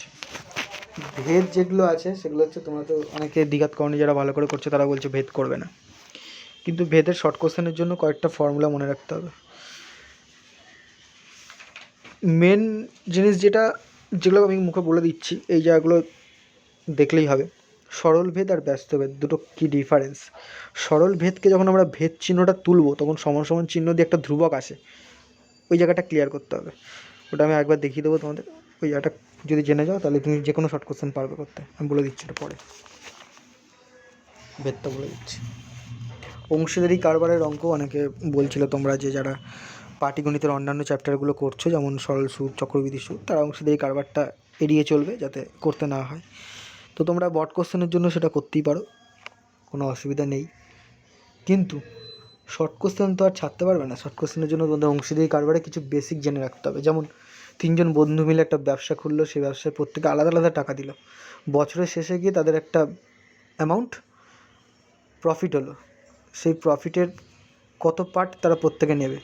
ভেদ যেগুলো আছে সেগুলো হচ্ছে, তোমরা তো অনেকে দ্বিঘাত করণী যারা ভালো করে করছে তারা বলছে ভেদ করবে না, কিন্তু ভেদের শর্ট কোশ্চেনের জন্য কয়েকটা ফর্মুলা মনে রাখতে হবে। মেন জিনিস যেগুলো আমি মুখে বলে দিচ্ছি, এই জায়গাগুলো দেখলেই হবে। সরল ভেদ আর ব্যস্ত ভেদ দুটো কী ডিফারেন্স। সরল ভেদকে যখন আমরা ভেদ চিহ্নটা তুলব তখন সমান সমান চিহ্ন দিয়ে একটা ধ্রুবক আসে, ওই জায়গাটা ক্লিয়ার করতে হবে। ওটা আমি একবার দেখিয়ে দেবো তোমাদের, ওই জায়গাটা যদি জেনে যাও তাহলে তুমি যে কোনো শর্ট কোশ্চেন পারবে করতে। আমি বলে দিচ্ছি এটা পরে, ভেদটা বলে দিচ্ছি। অংশীদারি কারবারের অঙ্ক অনেকে বলছিল তোমরা যে যারা পাটিগণিতের অন্যান্য চ্যাপ্টারগুলো করছো, যেমন সরল সুদ, চক্রবৃদ্ধি সুদ, তারা অংশীদারি কারবারটা এড়িয়ে চলবে যাতে করতে না হয়। তো তোমরা বট কোশ্চেনের জন্য সেটা করতেই পারো, কোনো অসুবিধা নেই, কিন্তু শর্ট কোশ্চেন তো আর ছাড়তে পারবে না। শর্ট কোশ্চেনের জন্য তোমাদের অংশীদারি কারবারে কিছু বেসিক জেনে রাখতে হবে। যেমন 3 জন বন্ধু মিলে একটা ব্যবসা খুললো, সেই ব্যবসায় প্রত্যেকে আলাদা আলাদা টাকা দিল, বছরের শেষে গিয়ে তাদের একটা অ্যামাউন্ট প্রফিট হলো, সেই প্রফিটের কত পার্ট তারা প্রত্যেকে নেবে,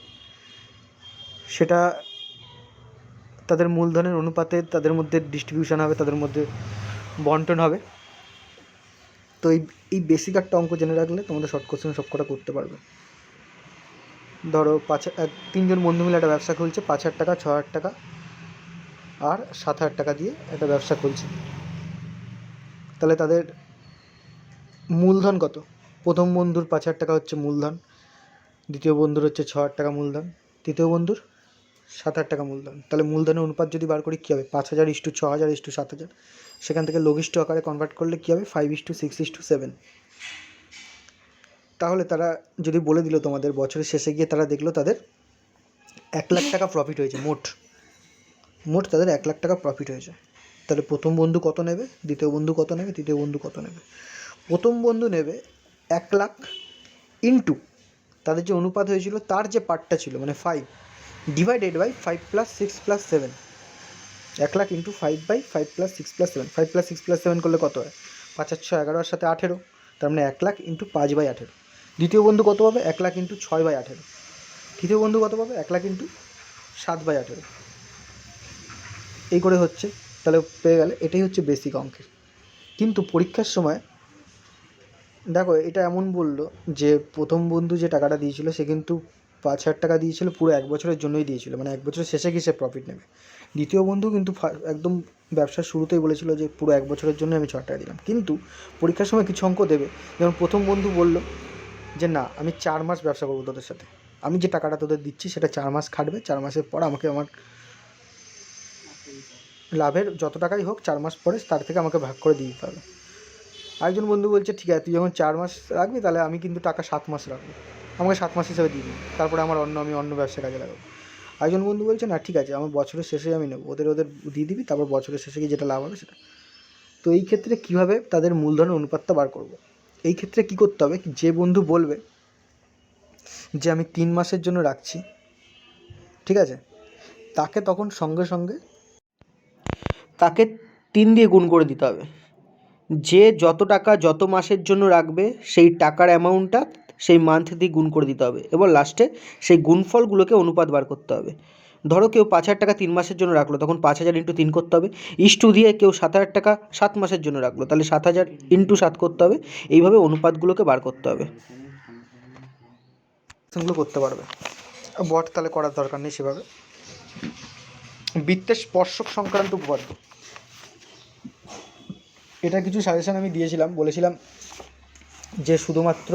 সেটা তাদের মূলধনের অনুপাতে তাদের মধ্যে ডিস্ট্রিবিউশন হবে, তাদের মধ্যে বন্টন হবে। তো এই বেসিক একটা অঙ্ক জেনে রাখলে তোমাদের শর্ট কোশ্চেন সব কটা করতে পারবে। ধরো 3 জন বন্ধু মিলে একটা ব্যবসা খুলছে, 5,000 টাকা, 6,000 টাকা আর 7,000 টাকা দিয়ে একটা ব্যবসা খুলছে, তাহলে তাদের মূলধন কত? প্রথম বন্ধুর 5,000 টাকা হচ্ছে মূলধন, দ্বিতীয় বন্ধুর হচ্ছে 6,000 টাকা মূলধন, তৃতীয় বন্ধুর 7,000 টাকা মূলধন। তাহলে মূলধনের অনুপাত যদি বার করি কী হবে? 5,000:6,000:7,000। সেখান থেকে লঘিষ্ঠ আকারে কনভার্ট করলে কী হবে? 5:6:7। তাহলে তারা যদি বলে দিল তোমাদের বছরের শেষে গিয়ে তারা দেখলো তাদের 1 লাখ টাকা প্রফিট হয়েছে, মোট তাদের 1 লাখ টাকা প্রফিট হয়েছে। তাহলে প্রথম বন্ধু কত নেবে, দ্বিতীয় বন্ধু কত নেবে, তৃতীয় বন্ধু কত নেবে? প্রথম বন্ধু নেবে 1 লাখ ইন্টু তাদের যে অনুপাত হয়েছিল তার যে পার্টটা ছিল, মানে 5 ডিভাইডেড বাই 5 + 6 + 7। 1 লাখ ইন্টু 5/5 + 6 + 7, 5 + 6 + 7 করলে কত হয়? 5 আর 6 11, আর সাথে 18, তার মানে 1 লাখ ইন্টু 5/18। দ্বিতীয় বন্ধু কত পাবে? 1 লাখ ইন্টু 6/18। তৃতীয় বন্ধু কত পাবে? 1 লাখ ইন্টু 7/18। এই করে হচ্ছে, তাহলে পেয়ে গেলে। এটাই হচ্ছে বেসিক অঙ্কের। কিন্তু পরীক্ষার সময় দেখো এটা এমন বললো যে প্রথম বন্ধু যে টাকাটা দিয়েছিল সে কিন্তু 5,000 টাকা দিয়েছিল, পুরো 1 বছরের জন্যই দিয়েছিল, মানে 1 বছরের শেষে গিয়ে সে প্রফিট নেবে। দ্বিতীয় বন্ধু কিন্তু একদম ব্যবসার শুরুতেই বলেছিল যে পুরো 1 বছরের জন্য আমি 6 টাকা দিলাম। কিন্তু পরীক্ষার সময় কিছু অঙ্ক দেবে, যেমন প্রথম বন্ধু বলল যে না আমি 4 মাস ব্যবসা করবো তোদের সাথে, আমি যে টাকাটা তোদের দিচ্ছি সেটা 4 মাস খাটবে, 4 মাসের পর আমাকে আমার লাভের যত টাকাই হোক 4 মাস পরে তার থেকে আমাকে ভাগ করে দিয়ে দিতে হবে। আরেকজন বন্ধু বলছে ঠিক আছে তুই যখন 4 মাস রাখবি তাহলে আমি কিন্তু টাকা 7 মাস রাখবো, আমাকে 7 মাস হিসাবে দিয়ে দিবি, তারপরে আমি অন্য ব্যবসায় কাজে লাগাবো। আরেকজন বন্ধু বলছে না ঠিক আছে আমার বছরের শেষে আমি নেবো, ওদের দিয়ে দিবি, তারপর বছরের শেষে গিয়ে যেটা লাভ হবে সেটা। তো এই ক্ষেত্রে কীভাবে তাদের মূলধনের অনুপাতটা বার করব? এই ক্ষেত্রে কী করতে হবে, যে বন্ধু বলবে যে আমি 3 মাসের জন্য রাখছি, ঠিক আছে, তাকে তখন সঙ্গে সঙ্গে তাকে 3 দিয়ে গুণ করে দিতে হবে। যে যত টাকা যত মাসের জন্য রাখবে সেই টাকার অ্যামাউন্টটা সেই মান্থ দিয়ে গুণ করে দিতে হবে, এবং লাস্টে সেই গুণফলগুলোকে অনুপাত বার করতে হবে। ধরো কেউ 5,000 টাকা 3 মাসের জন্য রাখলো, তখন 5,000 × 3 করতে হবে। ইস্টু দিয়ে কেউ 7,000 টাকা 7 মাসের জন্য রাখলো, তাহলে 7,000 × 7 করতে হবে। এইভাবে অনুপাতগুলোকে বার করতে হবে, সেগুলো করতে পারবে। বট তাহলে করার দরকার নেই সেভাবে। বৃত্তের স্পর্শক সংক্রান্ত উপপাদ্য, এটা কিছু সাজেশন আমি দিয়েছিলাম, বলেছিলাম যে শুধুমাত্র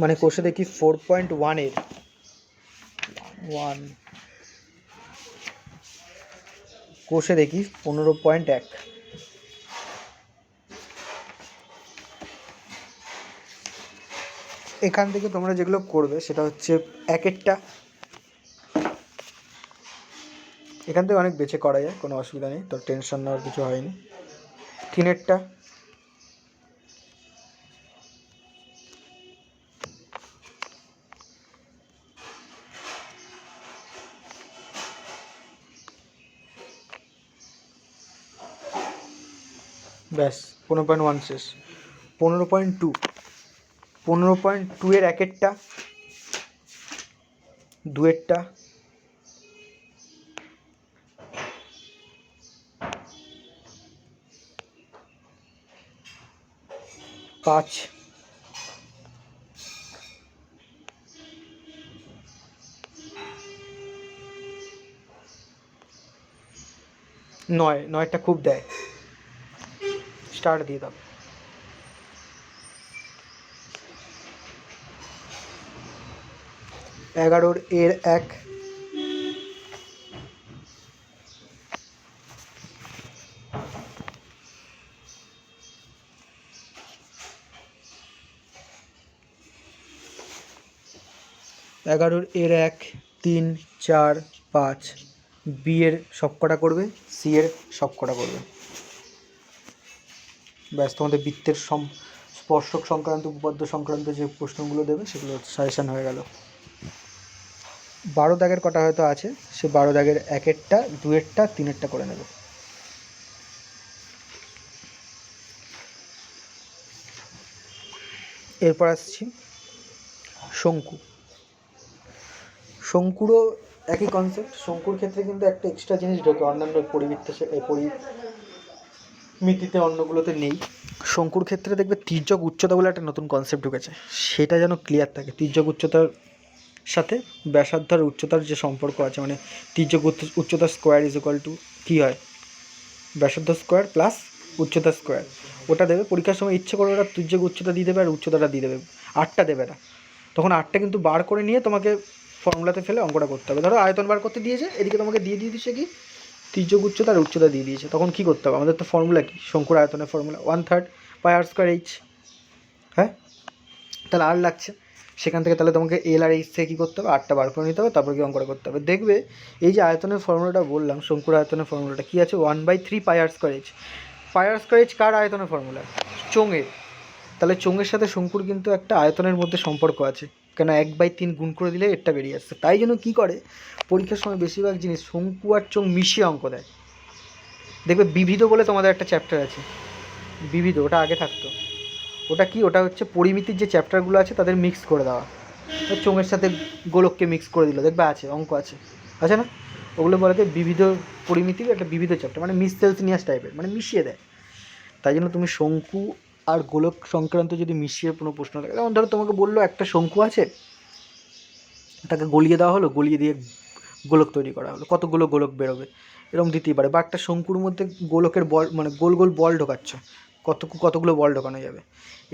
মানে কোষে দেখি 4.1-এর কোষে দেখি 15.1, এখান থেকে তোমরা যেগুলো করবে সেটা হচ্ছে একেরটা, এখান থেকে অনেক বেঁচে করা যায়, কোনো অসুবিধা নেই, তোর টেনশন নেওয়ার কিছু হয়নি। 3-এরটা, ব্যাস 15.1 শেষ। 15.2-এর একেরটা, 2-এরটা, 5, 9-9টা খুব দেয়, স্টার্ট দিয়ে দাও। 11-এর 1, 3, 4, 5, বি এর সবকটা করবে, সি এর সবকটা করবে। ব্যাস তোমাদের বৃত্তের স্পর্শক সংক্রান্ত উপপাদ্য সংক্রান্ত যে প্রশ্নগুলো দেবে সেগুলো সাজেশান হয়ে গেল। 12 দাগের কটা হয়তো আছে, সে 12 দাগের 1-এরটা, 2-এরটা, 3-এরটা করে নেবে। এরপর আসছি শঙ্কু। শঙ্কুরও একই কনসেপ্ট। শঙ্কুর ক্ষেত্রে কিন্তু একটা এক্সট্রা জিনিস ঢোকে, অন্যান্য পরিমিতিতে অন্যগুলোতে নেই। শঙ্কুর ক্ষেত্রে দেখবে তির্যক উচ্চতা বলে একটা নতুন কনসেপ্ট ঢুকেছে, সেটা যেন ক্লিয়ার থাকে। তির্যক উচ্চতার সাথে ব্যাসার্ধ আর উচ্চতার যে সম্পর্ক আছে, মানে তির্যক উচ্চতা স্কোয়ার ইজ ইকুয়াল টু কী হয়, ব্যাসার্ধ স্কোয়ার প্লাস উচ্চতা স্কোয়ার, ওটা দেবে। পরীক্ষার সময় ইচ্ছে করে ওরা তির্যক উচ্চতা দিয়ে দেবে আর উচ্চতাটা দিয়ে দেবে, 8টা দেবে না। তখন 8টা কিন্তু বার করে নিয়ে তোমাকে ফর্মুলাতে ফেলে অঙ্কটা করতে হবে। ধরো আয়তন বার করতে দিয়েছে, এদিকে তোমাকে দিয়ে দিয়েছে কি তির্যক উচ্চতা আর উচ্চতা দিয়ে দিয়েছে, তখন কী করতে হবে? আমাদের তো ফর্মুলা কি, শঙ্কুর আয়তনের ফর্মুলা 1/3 πr²h। হ্যাঁ, তাহলে আর লাগছে সেখান থেকে, তাহলে তোমাকে এল আর এইচ থেকে কী করতে হবে, 8টা বার করে নিতে হবে, তারপর কি অঙ্কটা করতে হবে। দেখবে এই যে আয়তনের ফর্মুলাটা বললাম, শঙ্কুর আয়তনের ফর্মুলাটা কী আছে, 1/3 πr²h। πr²h কার আয়তনের ফর্মুলা? চোঙের। তাহলে চোঙের সাথে শঙ্কুর কিন্তু একটা আয়তনের মধ্যে সম্পর্ক আছে, কেন 1/3 গুণ করে দিলে এরটা বেরিয়ে আসছে। তাই জন্য কী করে পরীক্ষার সময় বেশিরভাগ জিনিস শঙ্কু আর চোঙ মিশিয়ে অঙ্ক দেয়। দেখবে বিবিধ বলে তোমাদের একটা চ্যাপ্টার আছে, বিবিধ, ওটা আগে থাকতো। ওটা কি, ওটা হচ্ছে পরিমিতির যে চ্যাপ্টারগুলো আছে তাদের মিক্স করে দেওয়া, চোঙের সাথে গোলককে মিক্স করে দিল, দেখবে আছে, অঙ্ক আছে না, ওগুলো বলে বিবিধ পরিমিতির একটা বিবিধ চ্যাপ্টার, মানে মিসসেলসিনিয়াস টাইপের, মানে মিশিয়ে দেয়। তাই জন্য তুমি শঙ্কু আর গোলক সংক্রান্ত যদি মিশিয়ে কোনো প্রশ্ন থাকে, যেমন ধরো তোমাকে বললো একটা শঙ্কু আছে, তাকে গলিয়ে দেওয়া হলো, গলিয়ে দিয়ে গোলক তৈরি করা হলো, কতগুলো গোলক বেরোবে, এরকম দিতেই পারে। বা একটা শঙ্কুর মধ্যে গোলকের বল, মানে গোল গোল বল ঢোকাচ্ছ, কতগুলো বল ঢোকানো যাবে,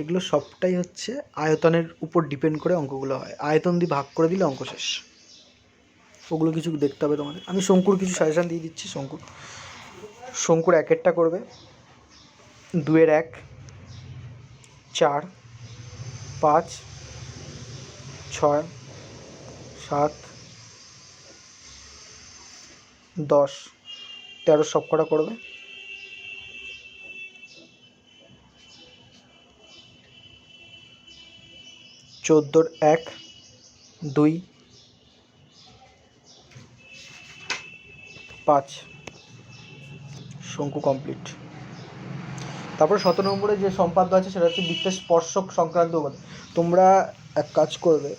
এগুলো সবটাই হচ্ছে আয়তনের উপর ডিপেন্ড করে অঙ্কগুলো হয়। আয়তন দিয়ে ভাগ করে দিলে অঙ্ক শেষ। ওগুলো কিছু দেখতে হবে তোমাদের। আমি শঙ্কুর কিছু সাজেশান দিয়ে দিচ্ছি। শঙ্কুর 1-এরটা করবে, 2-এর 1, 4, 5, 6, 7, 10, 13 সবকটা করবে। 14-এর 1, 2, 5, শঙ্কু কমপ্লিট। তারপরে 17 নম্বরে যে সম্পাদ্য আছে সেটা হচ্ছে বৃত্তের স্পর্শক সংক্রান্ত উপাদান। তোমরা এক কাজ করবে,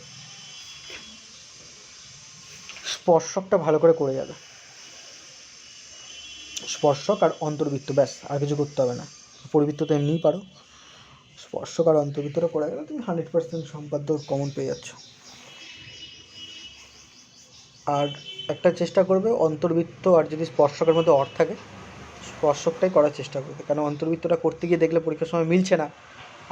স্পর্শকটা ভালো করে করে যাবে, স্পর্শক আর অন্তর্বৃত্ত, ব্যাস, আর কিছু করতে হবে না। পরিবৃত্ত তো এমনিই পারো, স্পর্শক আর অন্তর্বৃত্তটা করে গেলে তুমি 100% সম্পাদ্য কমন পেয়ে যাচ্ছ। আর একটা চেষ্টা করবে অন্তর্বৃত্ত আর যদি স্পর্শকের মধ্যে অর থাকে, স্পর্শকটাই করার চেষ্টা করবে, কারণ অন্তর্বৃত্তটা করতে গিয়ে দেখলে পরীক্ষার সময় মিলছে না,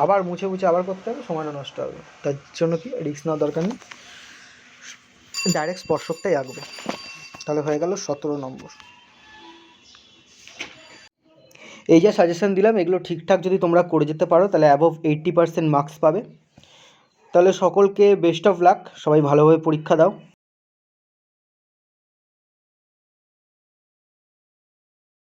আবার মুছে মুছে আবার করতে হবে, সময়টা নষ্ট হবে। তার জন্য কি রিস্ক নেওয়ার দরকার নেই, ডাইরেক্ট স্পর্শকটাই আঁকবে। তাহলে হয়ে গেল 17 নম্বর। এই যে সাজেশন দিলাম এগুলো ঠিকঠাক যদি তোমরা করে যেতে পারো তাহলে অ্যাবভ 80% মার্কস পাবে। তাহলে সকলকে বেস্ট অফ লাক, সবাই ভালোভাবে পরীক্ষা দাও।